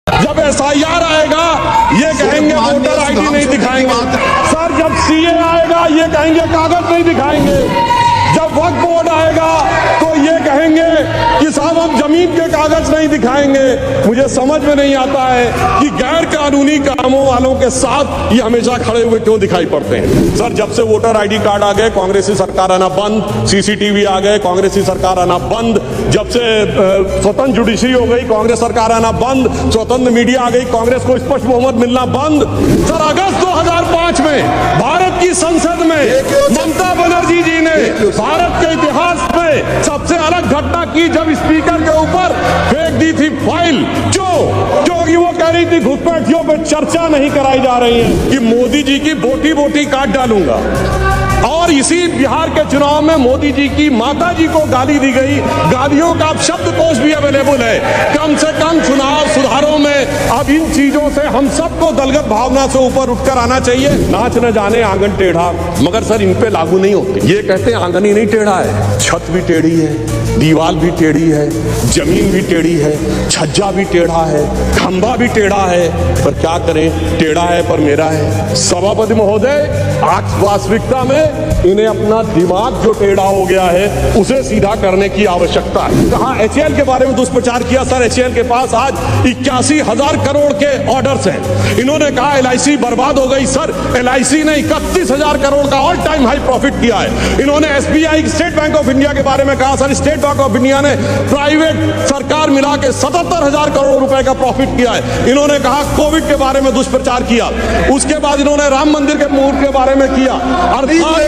जब एसआईआर आएगा ये कहेंगे वोटर आईडी नहीं दिखाएंगे। सर जब सीए आएगा ये कहेंगे कागज नहीं दिखाएंगे। जब वक्फ बोर्ड आएगा तो ये कहेंगे कि साहब हम जमीन के कागज नहीं दिखाएंगे। मुझे समझ में नहीं आता है कि गैर कानूनी कामों वालों के साथ ये हमेशा खड़े हुए क्यों दिखाई पड़ते हैं। सर जब से वोटर आईडी कार्ड आ गए कांग्रेसी सरकार आना बंद, सीसीटीवी आ गए कांग्रेसी सरकार आना बंद, जब से स्वतंत्र जुडिशरी हो गई कांग्रेस सरकार आना बंद, स्वतंत्र मीडिया आ गई कांग्रेस को स्पष्ट बहुमत मिलना बंद। सर अगस्त 2005 में भारत की संसद में ममता बनर्जी जी ने भारत के इतिहास में सबसे अलग घटना की जब स्पीकर के ऊपर फेंक दी थी फाइल, क्योंकि वो कह रही थी घुसपैठियों पे चर्चा नहीं कराई जा रही है कि मोदी जी की बोटी बोटी काट डालूंगा। और इसी बिहार के चुनाव में मोदी जी की माता जी को गाली दी गई। गालियों का अब शब्दकोश भी अवेलेबल है। कम से कम चुनाव सुधारों में अब इन चीजों से हम सबको दलगत भावना से ऊपर उठकर आना चाहिए। नाच न जाने आंगन टेढ़ा, मगर सर इन पे लागू नहीं होते। ये कहते हैं आंगन ही नहीं टेढ़ा है, छत भी टेढ़ी है, दीवार भी टेढ़ी है, जमीन भी टेढ़ी है, छज्जा भी टेढ़ा है, खंभा भी टेढ़ा है। पर क्या करें, टेढ़ा है पर मेरा है। सभापति महोदय आज वास्तविकता में इन्हें अपना दिमाग जो टेढ़ा हो गया है उसे सीधा करने की आवश्यकता है। कहा एचएएल के बारे में दुष्प्रचार किया। सर एचएएल के पास आज 81,000 करोड़ के ऑर्डर्स हैं। इन्होंने कहा एलआईसी बर्बाद हो गई। सर एलआईसी ने 31,000 करोड़ का ऑल टाइम हाई प्रॉफिट किया है। इन्होंने SBI state bank of India के बारे में कहा। Sir state bank of India ने प्राइवेट सरकार मिला के 77,000 करोड़ रुपए का प्रॉफिट किया है। इन्होंने कहा कोविड के बारे में दुष्प्रचार किया। उसके बाद इन्होंने राम मंदिर के मुहूर्त के बारे में किया। अर्थात